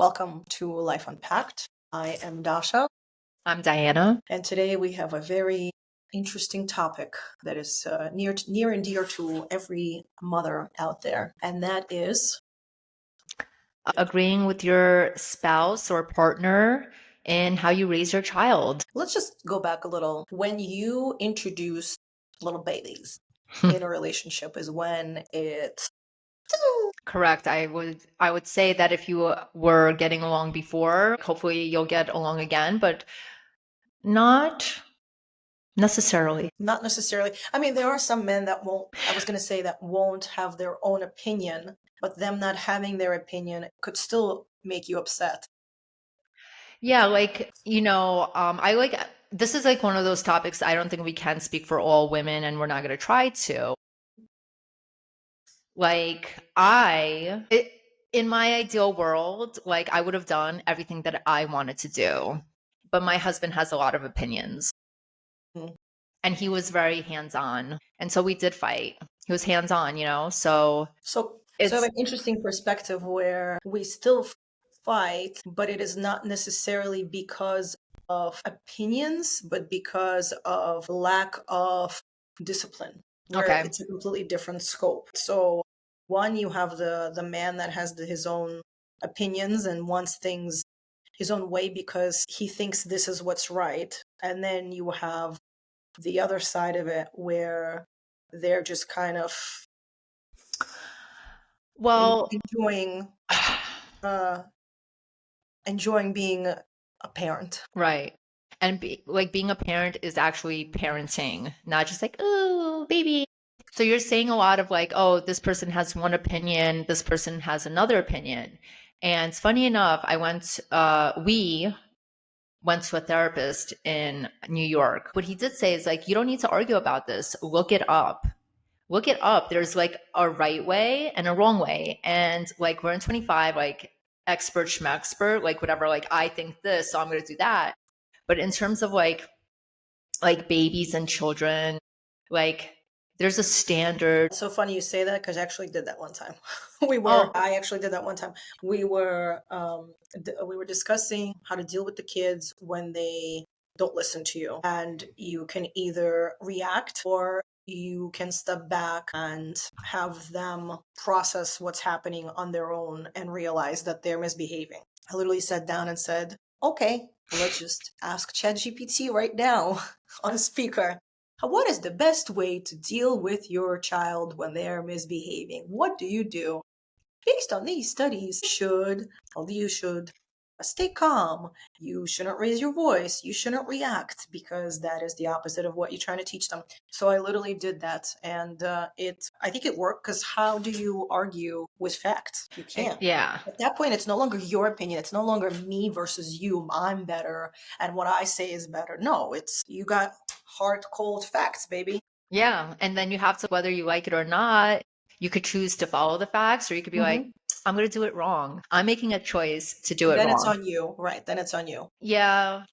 Welcome to Life Unpacked. I am Dasha, I'm Diana. and today we have a very interesting topic that is near and dear to every mother out there, and that is Agreeing with your spouse or partner in how you raise your child. let's just go back a little. When you introduce little babies in a relationship, is when it's Correct. I would say that if you were getting along before, hopefully you'll get along again, but not necessarily. not necessarily. I mean, there are some men that won't, I was going to say, that won't have their own opinion, but them not having their opinion could still make you upset. Yeah, I like this is like one of those topics I don't think we can speak for all women and we're not going to try to. In my ideal world, like I would have done everything that I wanted to do. But my husband has a lot of opinions Mm. and he was very hands-on. And so we did fight. He was hands-on. So I have It's an interesting perspective where we still fight, but it is not necessarily because of opinions, but because of lack of discipline, where okay. it's a completely different scope. So one, you have the man that has his own opinions and wants things his own way because he thinks this is what's right. And then you have the other side of it where they're just kind of Well, enjoying uh enjoying being a parent. right. And being a parent is actually parenting, not just like, oh, baby. So you're saying a lot of like, oh, this person has one opinion, this person has another opinion. And funny enough, we went to a therapist in New York. What he did say is like, you don't need to argue about this. Look it up. Look it up. There's like a right way and a wrong way. And like we're in 25, like expert schmexpert, like whatever, like I think this, so I'm gonna do that. But in terms of like babies and children, like there's a standard. It's so funny you say that because I actually did that one time. Oh, I actually did that one time. We were discussing how to deal with the kids when they don't listen to you. And you can either react or you can step back and have them process what's happening on their own and realize that they're misbehaving. I literally sat down and said, okay, let's just ask ChatGPT right now on speaker. What is the best way to deal with your child when they're misbehaving? What do you do? Based on these studies, you should stay calm. You shouldn't raise your voice. You shouldn't react because that is the opposite of what you're trying to teach them. So I literally did that, and I think it worked because how do you argue with facts? You can't. yeah. At that point, it's no longer your opinion. It's no longer me versus you. I'm better, and what I say is better. No, it's you got hard, cold facts, baby. Yeah. And then you have to, whether you like it or not, you could choose to follow the facts or you could be like, Hmm. I'm going to do it wrong. I'm making a choice to do And it then it's wrong. on you, right? Then it's on you. Yeah.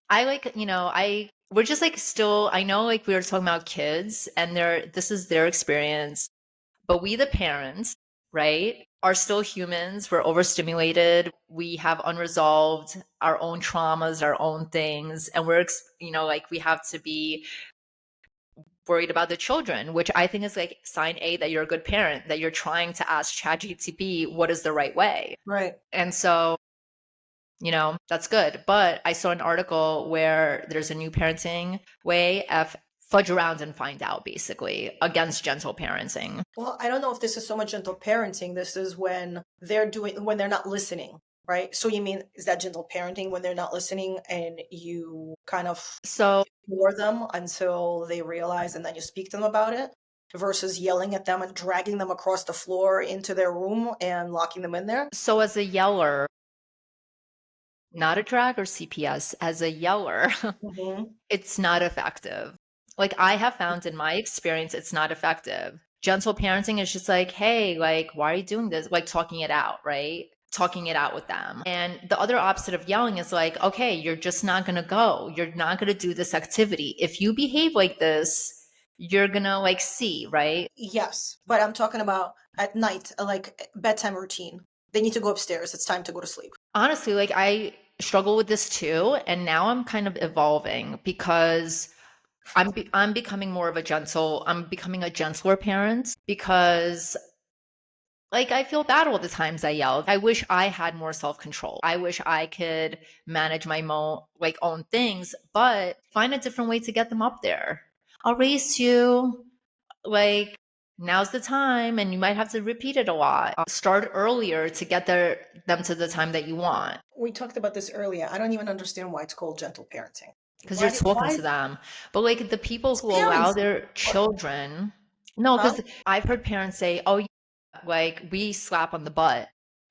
We're just like still, I know like we were talking about kids and this is their experience, but we, the parents, right, are still humans. We're overstimulated. We have unresolved our own traumas, our own things. And like we have to be worried about the children, which I think is like sign A that you're a good parent, that you're trying to ask ChatGPT what is the right way. Right. And so, that's good. But I saw an article where there's a new parenting way of fudge around and find out, basically, against gentle parenting. Well, I don't know if this is so much gentle parenting. This is when when they're not listening, right? So you mean, is that gentle parenting when they're not listening and you kind of So, ignore them until they realize and then you speak to them about it versus yelling at them and dragging them across the floor into their room and locking them in there? so as a yeller, not a drag or CPS, as a yeller, Hmm. it's not effective. Like I have found in my experience, it's not effective. Gentle parenting is just like, hey, like, why are you doing this? Like talking it out, right? Talking it out with them. And the other opposite of yelling is like, okay, you're just not going to go. You're not going to do this activity. If you behave like this, you're going to like see, right? Yes, but I'm talking about at night, like bedtime routine. They need to go upstairs. It's time to go to sleep. Honestly, like I struggle with this too, and now I'm kind of evolving because I'm becoming more of a gentle I'm becoming a gentler parent because like I feel bad all the times I yell. I wish I had more self-control. I wish I could manage my like own things, but find a different way to get them up there. I'll race you. Like now's the time, and you might have to repeat it a lot. Start earlier to get them to the time that you want We talked about this earlier. I don't even understand why it's called gentle parenting. because you're Why? talking Why? to them. But like the people It's who allow parenting. their What? children, no, Huh? because I've heard parents say, "Oh, yeah, like we slap on the butt."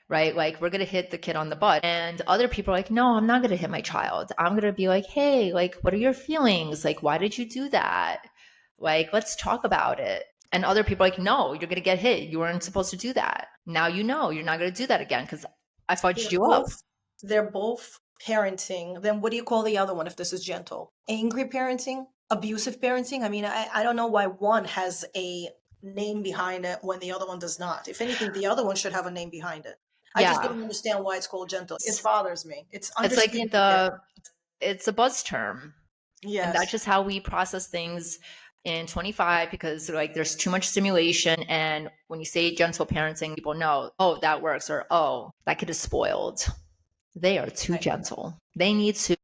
Right? Like we're going to hit the kid on the butt. And other people are like, no, I'm not going to hit my child. I'm going to be like, hey, like, what are your feelings? Like, why did you do that? Like, let's talk about it. And other people are like, no, you're going to get hit. You weren't supposed to do that. Now you know you're not going to do that again because I fudged They're you up. both they're both parenting. Then what do you call the other one if this is gentle? Angry parenting? Abusive parenting? I mean, I don't know why one has a name behind it when the other one does not. If anything, the other one should have a name behind it. I just Yeah. don't understand why it's called gentle. It bothers me. It's It's like understanding it. it's a buzz term. And that's Yes. just how we process things in 25 because like there's too much stimulation. And when you say gentle parenting, people know, oh, that works, or oh, that kid is spoiled. They are too Right. gentle. They need to.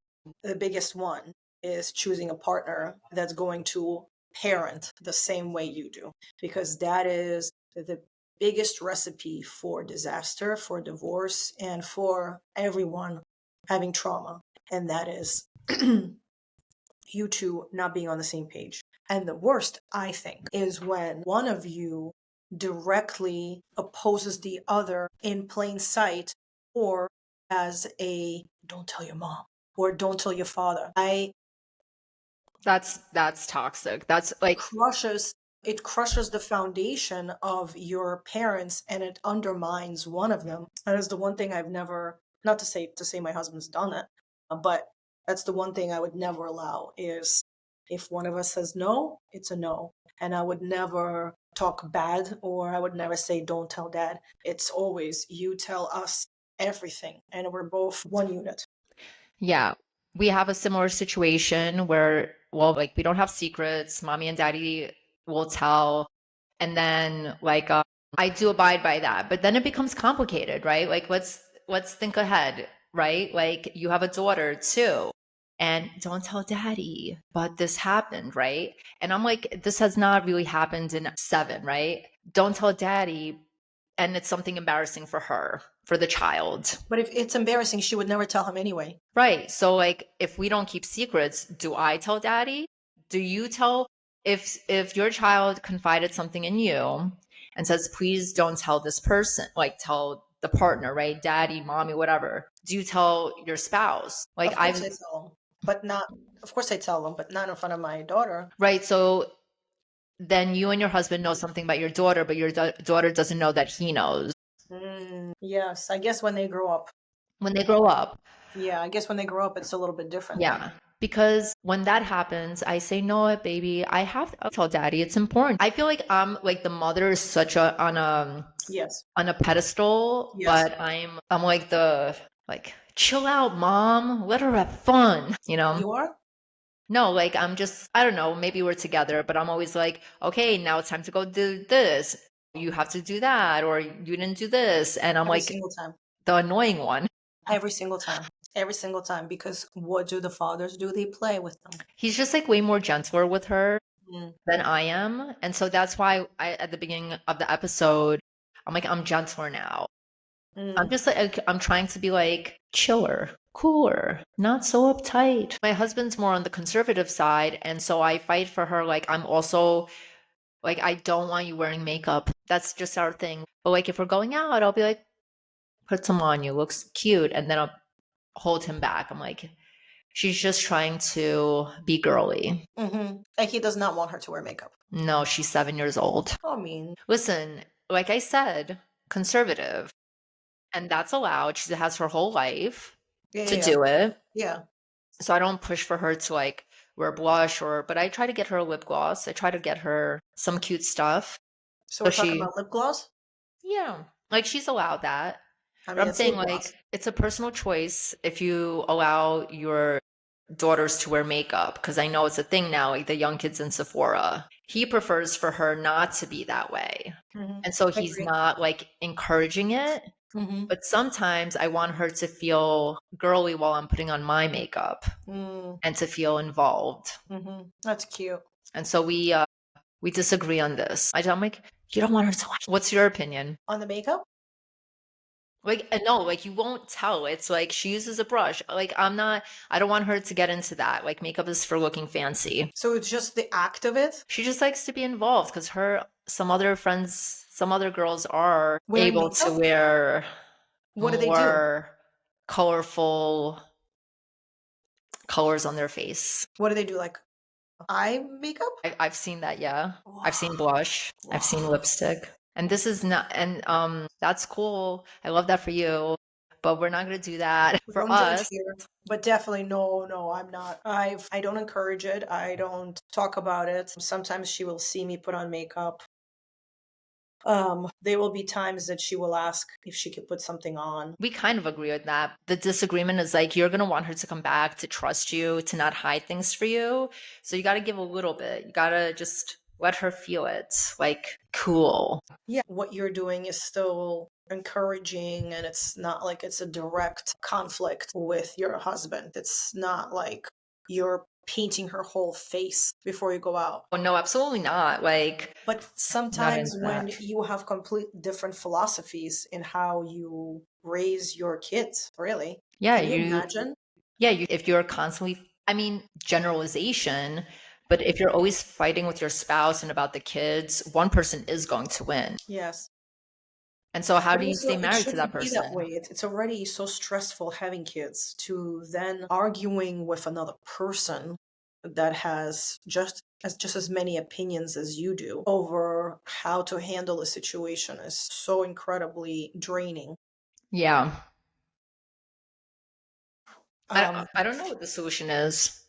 The biggest one is choosing a partner that's going to parent the same way you do, because that is the biggest recipe for disaster, for divorce, and for everyone having trauma. And that is you two not being on the same page. And the worst, I think, is when one of you directly opposes the other in plain sight, or as a don't tell your mom or don't tell your father. I That's toxic. That's like, crushes it crushes the foundation of your parents, and it undermines one of them. That is the one thing I've never, not to say my husband's done it, but that's the one thing I would never allow is if one of us says no, it's a no. And I would never talk bad, or I would never say don't tell dad. It's always you tell us everything, and we're both one unit. yeah, we have a similar situation where, well, like we don't have secrets. Mommy and daddy will tell. And then like I do abide by that. But then it becomes complicated, right? Like let's think ahead, right? Like you have a daughter too. And don't tell daddy, but this happened, right? And I'm like, this has not really happened in 7, right? Don't tell daddy. And it's something embarrassing for her, for the child. But if it's embarrassing, she would never tell him anyway. Right. So like if we don't keep secrets, do I tell daddy? Do you tell if your child confided something in you and says, please don't tell this person, like tell the partner, right? Daddy, mommy, whatever. Do you tell your spouse? Like Of course I've I tell them, but not. Of course I tell them, but not in front of my daughter. right. So then you and your husband know something about your daughter, but your daughter doesn't know that he knows Yes, I guess when they grow up. when they grow up. Yeah, I guess when they grow up, it's a little bit different then. Yeah. Because when that happens, I say, no, baby, I have to tell daddy. It's important. I feel like I'm like the mother is such a Yes, on a pedestal, yes. but I'm like the like chill out, mom. Let her have fun. You know? You are No, like I'm just I don't know, maybe we're together, but I'm always like, okay, now it's time to go do this. You have to do that, or you didn't do this. And I'm every like single time. the annoying one. Every single time. Every single time. Because what do the fathers do? They play with them. He's just like way more gentler with her Mm, than I am. And so that's why I at the beginning of the episode, I'm like, I'm gentler now. I'm mm, just like I'm trying to be like chiller, cooler, not so uptight. My husband's more on the conservative side, and so I fight for her. Like I'm also like I don't want you wearing makeup. That's just our thing. But like if we're going out, I'll be like, put some on you, looks cute, and then I'll hold him back. I'm like, she's just trying to be girly. Like he does not want her to wear makeup. No, she's 7 years old. I mean, Listen, like I said, conservative, and that's allowed. She has her whole life yeah, to yeah, do it. yeah. So I don't push for her to like wear blush but I try to get her a lip gloss. I try to get her some cute stuff. So So we're talking she, about lip gloss? yeah, like she's allowed that. I But mean, I'm it's lip saying gloss. like it's a personal choice if you allow your daughters to wear makeup, because I know it's a thing now, like the young kids in Sephora. He prefers for her not to be that way. Hmm. And so I he's agree. not like encouraging it. Hmm. But sometimes I want her to feel girly while I'm putting on my makeup Mm, and to feel involved. that's cute. And so we disagree on this. I'm like, you don't want her to watch. What's your opinion? On the makeup? Like, no, like you won't tell. It's like she uses a brush. Like, I don't want her to get into that. Like, makeup is for looking fancy. So it's just the act of it? She just likes to be involved because some other friends, some other girls are Wearing able to makeup? wear What do they do? more colorful colors on their face. What do they do? Like eye makeup? I've seen that, yeah. I've Wow. seen blush. I've seen Wow. lipstick. And this is not, and that's cool. I love that for you. But we're not gonna do that We for don't judge us. here. But definitely no, I'm not. I don't encourage it. I don't talk about it. Sometimes she will see me put on makeup. There will be times that she will ask if she could put something on. We kind of agree with that. The disagreement is like you're gonna want her to come back, to trust you, to not hide things for you. So you gotta give a little bit. You gotta just let her feel it. Like, cool. Yeah, what you're doing is still encouraging, and it's not like it's a direct conflict with your husband. It's not like you're painting her whole face before you go out. Oh no, absolutely not. Like, But not sometimes into when that. you have complete different philosophies in how you raise your kids, really, Yeah, can you you imagine? yeah, if you're constantly, I mean, generalization, but if you're always fighting with your spouse and about the kids, one person is going to win. Yes. And so how But do you also, stay it married to that shouldn't be that person? way. It's already so stressful having kids to then arguing with another person that has just as many opinions as you do over how to handle a situation is so incredibly draining. Yeah. Um, I don't know what the solution is.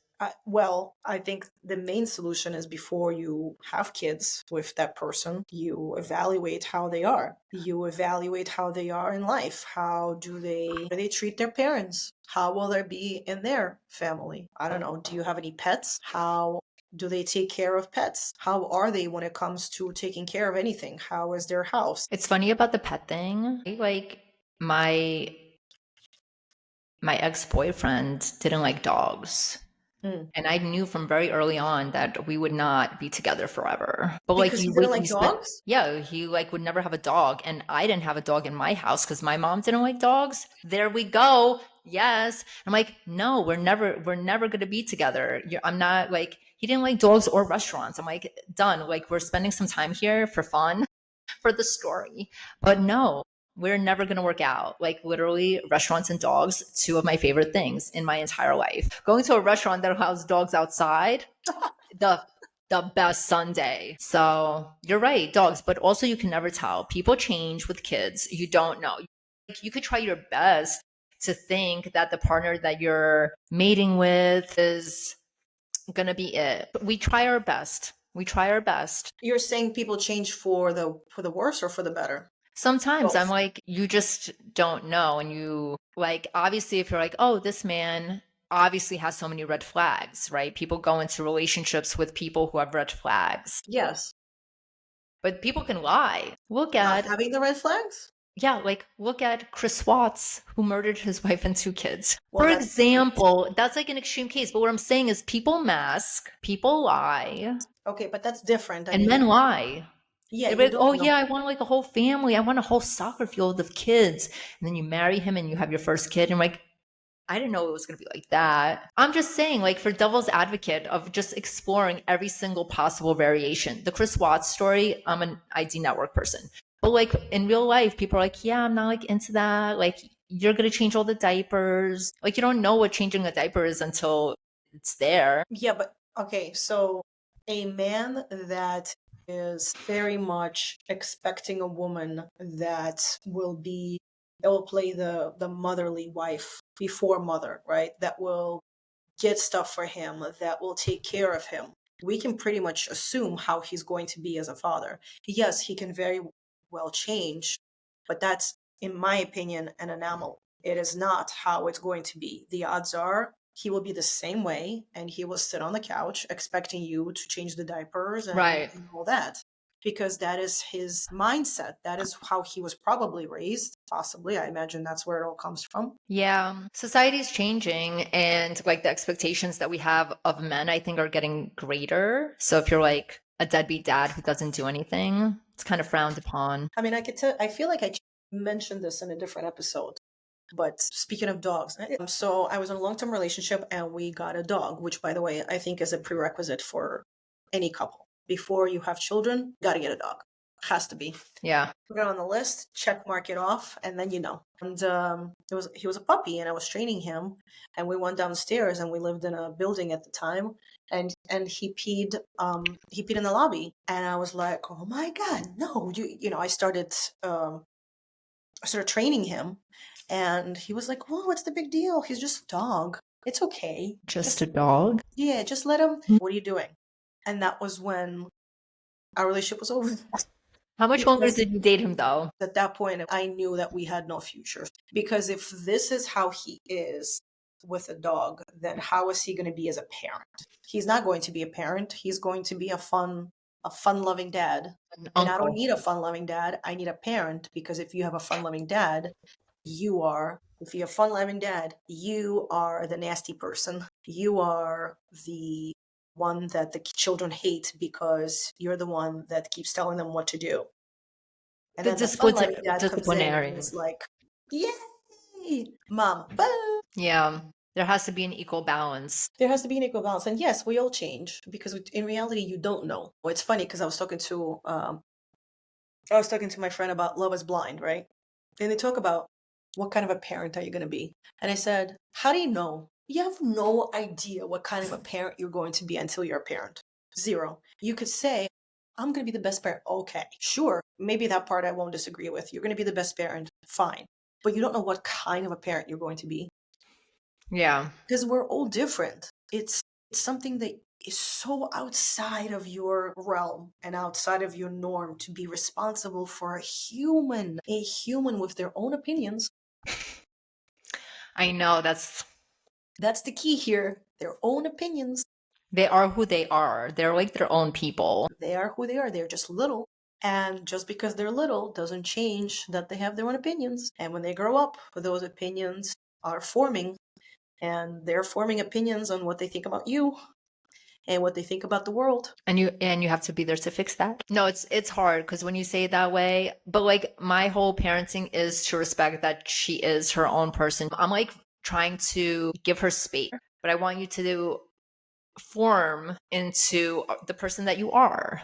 well, I think the main solution is before you have kids with that person, you evaluate how they are. You evaluate how they are in life. How do they treat their parents? How will they be in their family? I don't know. Do you have any pets? How do they take care of pets? How are they when it comes to taking care of anything? How is their house? It's funny about the pet thing. Like my my ex-boyfriend didn't like dogs. Hmm. And I knew from very early on that we would not be together forever. But like Because you he didn't wait till like he's been, dogs? yeah, he like would never have a dog. And I didn't have a dog in my house because my mom didn't like dogs. There we go. Yes. I'm like, no, we're never gonna be together. I'm not like he didn't like dogs or restaurants. I'm like, done. Like we're spending some time here for fun, for the story. But no, we're never going to work out. Like literally restaurants and dogs, two of my favorite things in my entire life. Going to a restaurant that has dogs outside, the the best Sunday. So you're right, dogs, but also you can never tell. People change with kids. You don't know. Like you could try your best to think that the partner that you're mating with is gonna be it. We try our best. We try our best. You're saying people change for the worse or for the better? Sometimes I'm Both. like, you just don't know. And you like, obviously, if you're like, oh, this man obviously has so many red flags, right? People go into relationships with people who have red flags, Yes. but people can lie. Not having the red flags? Look at Chris Watts, who murdered his wife and two kids. Well, For that's different. example, that's like an extreme case. But what I'm saying is people mask, people lie, Okay, but that's different. I and mean, men lie. yeah, They're you like, don't oh know. yeah, I want like a whole family. I want a whole soccer field of kids. And then you marry him and you have your first kid. And I'm like, I didn't know it was going to be like that. I'm just saying, like, for devil's advocate of just exploring every single possible variation. The Chris Watts story, I'm an ID network person. But like in real life, people are like, yeah, I'm not like into that. Like, you're going to change all the diapers. Like, you don't know what changing a diaper is until it's there. Yeah, but okay, so a man that is very much expecting a woman that will play the motherly wife before mother, right? That will get stuff for him, that will take care of him. We can pretty much assume how he's going to be as a father. Yes, he can very well change, but that's in my opinion, an anomaly. It is not how it's going to be. The odds are he will be the same way and he will sit on the couch expecting you to change the diapers Right. and all that. Because that is his mindset. That is how he was probably raised. Possibly. I imagine that's where it all comes from. Yeah. Society's changing and like the expectations that we have of men, I think, are getting greater. So if you're like a deadbeat dad who doesn't do anything, it's kind of frowned upon. I mean, I could tell, I feel like I mentioned this in a different episode. But speaking of dogs, so I was in a long term relationship and we got a dog, which, by the way, I think is a prerequisite for any couple. Before you have children, got to get a dog. Has to be. Yeah. Put it on the list, check mark it off, and then you know. And he was a puppy, and I was training him, and we went downstairs, and we lived in a building at the time, and he peed in the lobby, and I was like, oh my god, no, you know, I started training him, and he was like, "Whoa, what's the big deal? He's just a dog. It's okay. Just a dog. Yeah, just let him. What are you doing?" And that was when our relationship was over. How much longer Because did you date him though? at that point, I knew that we had no future. Because if this is how he is with a dog, then how is he going to be as a parent? He's not going to be a parent. He's going to be a fun-loving dad. An And I don't uncle. need a fun-loving dad. I need a parent, because if you have a fun-loving dad, if you're a fun-loving dad, you are the nasty person. You are the one that the children hate because you're the one that keeps telling them what to do. And The then the fun-loving dad comes in and disciplinarian. is like, yay, mom, boo. Yeah. There has to be an equal balance. There has to be an equal balance. And yes, we all change, because in reality, you don't know. Well, it's funny because I was talking to my friend about Love is Blind, right? And they talk about what kind of a parent are you going to be? And I said, how do you know? You have no idea what kind of a parent you're going to be until you're a parent. Zero. You could say, I'm going to be the best parent. Okay, sure. Maybe that part I won't disagree with. You're going to be the best parent. Fine. But you don't know what kind of a parent you're going to be, Yeah. because we're all different. It's something that is so outside of your realm and outside of your norm to be responsible for a human with their own opinions. I know That's the key here. Their own opinions. they are who they are. They're like their own people. They are who they are. They're just little. And just because they're little doesn't change that they have their own opinions. And when they grow up, those opinions are forming. And they're forming opinions on what they think about you and what they think about the world. And you have to be there to fix that. No, it's hard because when you say it that way, but like my whole parenting is to respect that she is her own person. I'm like trying to give her space, but I want you to form into the person that you are.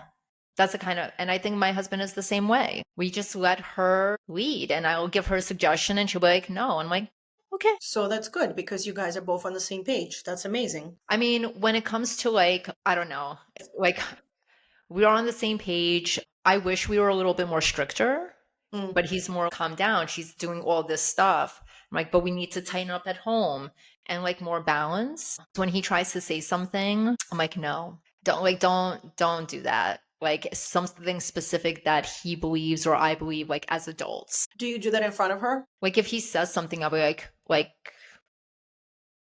That's the kind of, and I think my husband is the same way. We just let her lead and I'll give her a suggestion and she'll be like, no. I'm like, okay. So that's good, because you guys are both on the same page. That's amazing. I mean, when it comes to like, I don't know, like we're on the same page. I wish we were a little bit more stricter, Mm. but he's more calm down. She's doing all this stuff. I'm like, but we need to tighten up at home and like more balance. When he tries to say something, I'm like, no, don't do that. Like something specific that he believes or I believe, like as adults. Do you do that in front of her? Like if he says something, I'll be like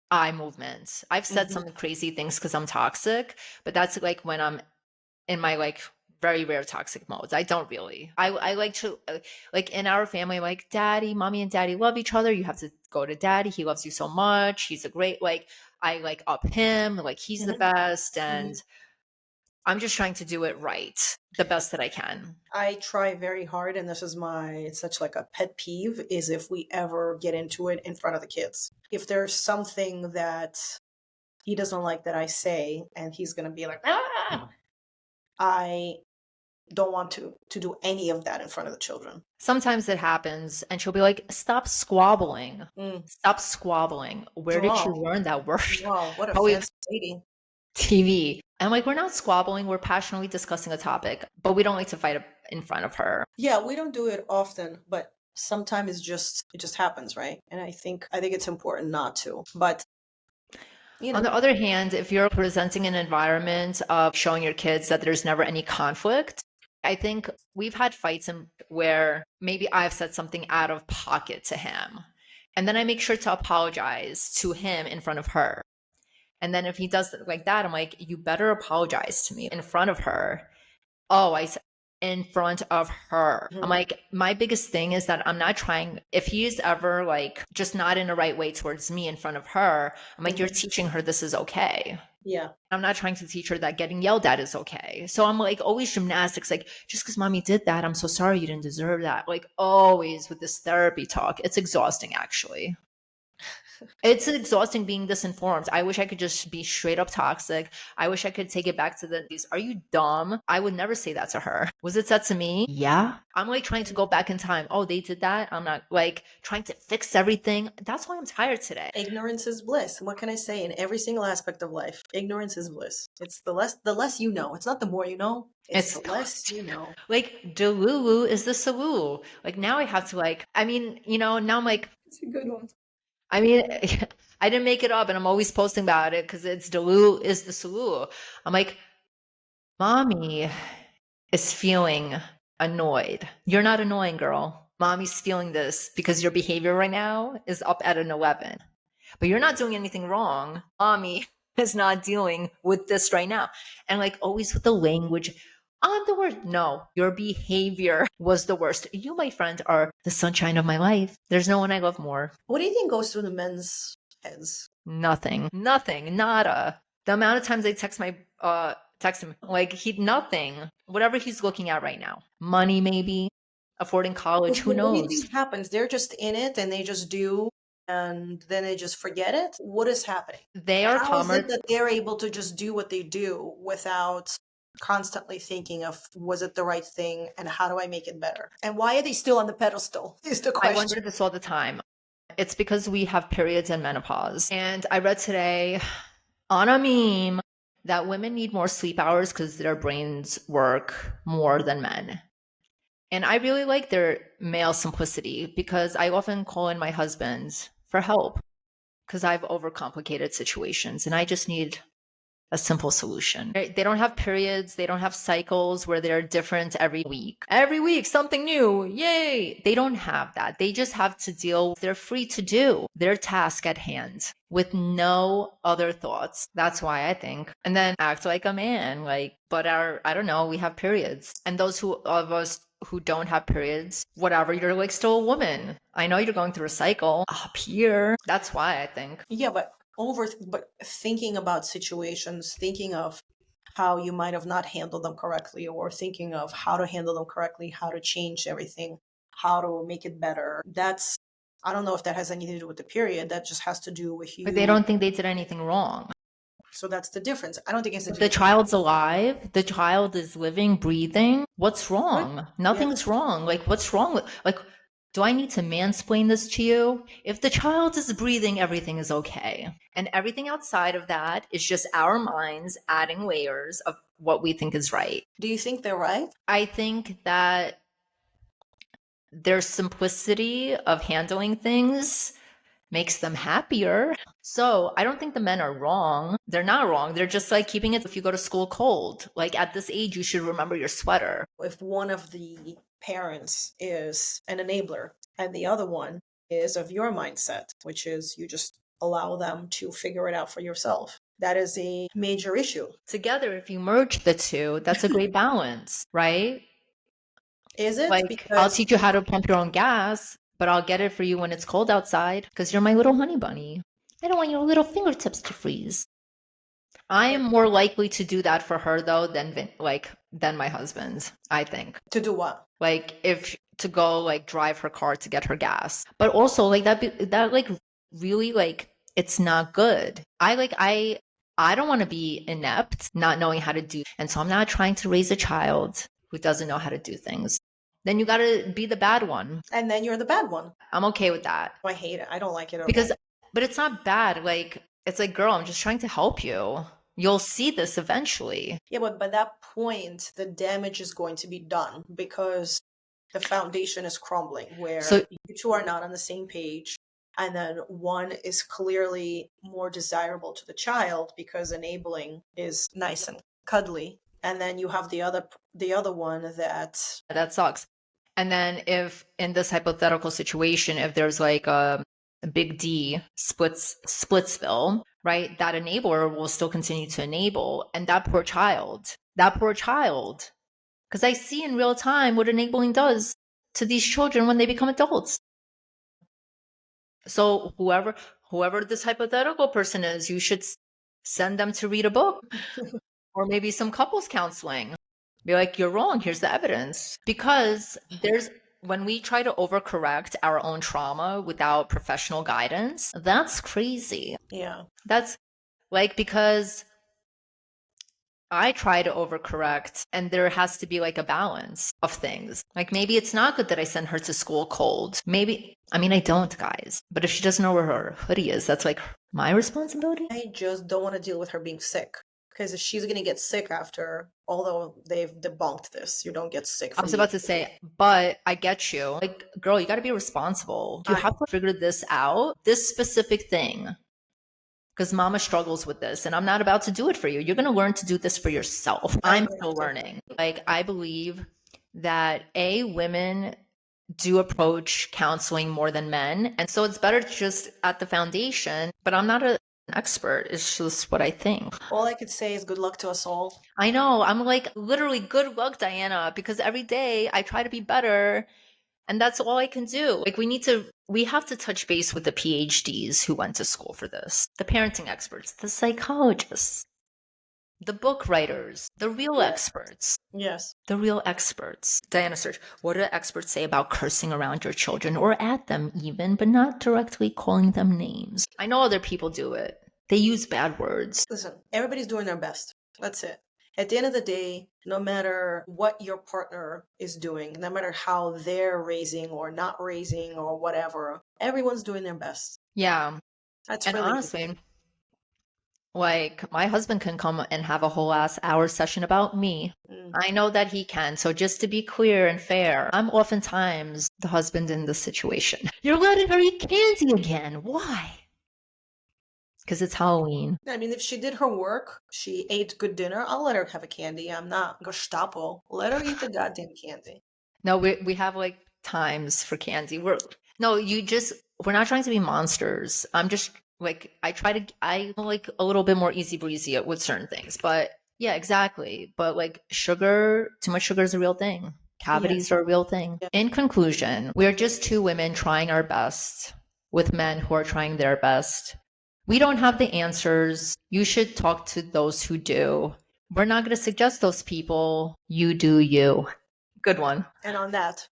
eye movements. I've said Mhm. some crazy things because I'm toxic, but that's like when I'm in my like very rare toxic modes. I don't really. I like to like in our family, like daddy, mommy and daddy love each other. You have to go to daddy. He loves you so much. He's a great like I like up him, like he's the Mhm. best. And Mhm. I'm just trying to do it right, the best that I can. I try very hard, and this is it's such like a pet peeve, is if we ever get into it in front of the kids. If there's something that he doesn't like that I say, and he's gonna be like, ah, I don't want to do any of that in front of the children. Sometimes it happens and she'll be like, stop squabbling. Mm. Stop squabbling. Where did you Oh, learn that word? wow, what a Probably fancy lady. TV. And like, we're not squabbling, we're passionately discussing a topic, but we don't like to fight in front of her. Yeah, we don't do it often, but sometimes it just happens, right? And I think it's important not to. But you On know, the other hand, if you're presenting an environment of showing your kids that there's never any conflict, I think we've had fights where maybe I've said something out of pocket to him. And then I make sure to apologize to him in front of her. And then if he does it like that, I'm like, you better apologize to me in front of her. Oh, I said in front of her. I'm Mhm. like, my biggest thing is that I'm not trying, if he's ever like just not in the right way towards me in front of her, I'm like, you're Mhm. teaching her this is okay. Yeah. I'm not trying to teach her that getting yelled at is okay. So I'm like always gymnastics, like just because mommy did that, I'm so sorry you didn't deserve that. Like always with this therapy talk. It's exhausting actually. It's exhausting being disinformed. I wish I could just be straight up toxic. I wish I could take it back to are you dumb? I would never say that to her. Was it said to me? Yeah. I'm like trying to go back in time. Oh, they did that. I'm not like trying to fix everything. That's why I'm tired today. Ignorance is bliss. What can I say? In every single aspect of life, ignorance is bliss. It's the less you know. It's not the more you know, it's It's the less you know. like Delulu is the Salulu. Like now I have to like, I mean, now I'm like, It's a good one. I mean, I didn't make it up and I'm always posting about it because it's Delulu is the Salulu. I'm like, mommy is feeling annoyed. You're not annoying, girl. Mommy's feeling this because your behavior right now is up at an 11. But you're not doing anything wrong. Mommy is not dealing with this right now. And like always with the language, I'm the worst. No, your behavior was the worst. You, my friend, are the sunshine of my life. There's no one I love more. What do you think goes through the men's heads? Nothing. Nothing. Nada. The amount of times I text him like he nothing. Whatever he's looking at right now. Money maybe, affording college, who What do you knows? think happens? They're just in it and they just do, and then they just forget it. What is happening? They are How is it calmer. that they're able to just do what they do without constantly thinking of was it the right thing and how do I make it better? And why are they still on the pedestal? Is the I question. wonder this all the time. It's because we have periods and menopause. And I read today on a meme that women need more sleep hours because their brains work more than men. And I really like their male simplicity because I often call in my husband for help because I've overcomplicated situations and I just need a simple solution. They don't have periods, they don't have cycles where they're different every week. Every week, something new. Yay! They don't have that. They just have to deal, they're free to do their task at hand with no other thoughts. That's why I think. And then act like a man, like, but I don't know, we have periods. And those who of us who don't have periods, whatever, you're like still a woman. I know you're going through a cycle up here. That's why I think. Yeah, but thinking about situations, thinking of how you might have not handled them correctly, or thinking of how to handle them correctly, how to change everything, how to make it better. That's I don't know if that has anything to do with the period. That just has to do with But they you. don't think they did anything wrong. So that's the difference. I don't think it has to do The with child's alive, the child is living, breathing. What's what? wrong? Yeah. Nothing's wrong. Like, what's wrong with, like, do I need to mansplain this to you? If the child is breathing, everything is okay. And everything outside of that is just our minds adding layers of what we think is right. Do you think they're right? I think that their simplicity of handling things makes them happier. So I don't think the men are wrong. They're not wrong. They're just like keeping it if you go to school cold. Like at this age, you should remember your sweater. If one of the parents is an enabler and the other one is of your mindset, which is you just allow them to figure it out for yourself, that is a major issue. Together, if you merge the two, that's a great balance, right? Is it? Like I'll Because teach you how to pump your own gas, but I'll get it for you when it's cold outside because you're my little honey bunny. I don't want your little fingertips to freeze. I am more likely to do that for her though than my husband, I think. to do what? Like if to go like drive her car to get her gas. But also like that like really like it's not good. I don't want to be inept, not knowing how to do. And so I'm not trying to raise a child who doesn't know how to do things. Then you got to be the bad one. And then you're the bad one. I'm okay with that. I hate it. I don't like it at all. Because but it's not bad. Like it's like girl, I'm just trying to help you. You'll see this eventually. Yeah, but by that point, the damage is going to be done because the foundation is crumbling, where So you two are not on the same page. And then one is clearly more desirable to the child because enabling is nice and cuddly. And then you have the other one that sucks. And then if in this hypothetical situation, if there's like a big D Splitsville, right? That enabler will still continue to enable. And that poor child, because I see in real time what enabling does to these children when they become adults. So whoever this hypothetical person is, you should send them to read a book or maybe some couples counseling. Be like, you're wrong. Here's the evidence. Because when we try to overcorrect our own trauma without professional guidance, that's crazy. Yeah. That's like, because I try to overcorrect and there has to be like a balance of things. Like maybe it's not good that I send her to school cold. Maybe, I mean, I don't, guys. But if she doesn't know where her hoodie is, that's like my responsibility. I just don't want to deal with her being sick. Because she's going to get sick after, although they've debunked this. You don't get sick I from was being about to say, but I get you. Like, girl, you got to be responsible. You have to figure this out, this specific thing. Because mama struggles with this, and I'm not about to do it for you. You're going to learn to do this for yourself. I'm still learning. Like, I believe that women do approach counseling more than men. And so it's better just at the foundation, but I'm not an expert. It's just what I think. All I could say is good luck to us all. I know. I'm like, literally, good luck, Diana, because every day I try to be better. And that's all I can do. Like we have to touch base with the PhDs who went to school for this, the parenting experts, the psychologists, the book writers, the real experts. Yes. The real experts. Diana Search, what do the experts say about cursing around your children or at them even, but not directly calling them names? I know other people do it. They use bad words. Listen, everybody's doing their best. That's it. At the end of the day, no matter what your partner is doing, no matter how they're raising or not raising or whatever, everyone's doing their best. Yeah. That's And really honestly, like my husband can come and have a whole ass hour session about me. I know that he can. So just to be clear and fair, I'm oftentimes the husband in this situation. You're letting her eat candy again. Why? Because it's Halloween. I mean, if she did her work, she ate good dinner, I'll let her have a candy. I'm not Gestapo. Let her eat the goddamn candy. No, we have like times for candy. We're not trying to be monsters. I'm just like I'm like a little bit more easy breezy with certain things. But yeah, exactly. But like too much sugar is a real thing. Cavities are a real thing. Yeah. In conclusion, we're just two women trying our best with men who are trying their best. We don't have the answers. You should talk to those who do. We're not going to suggest those people. You do you. Good one. And on that,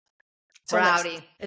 We're outie.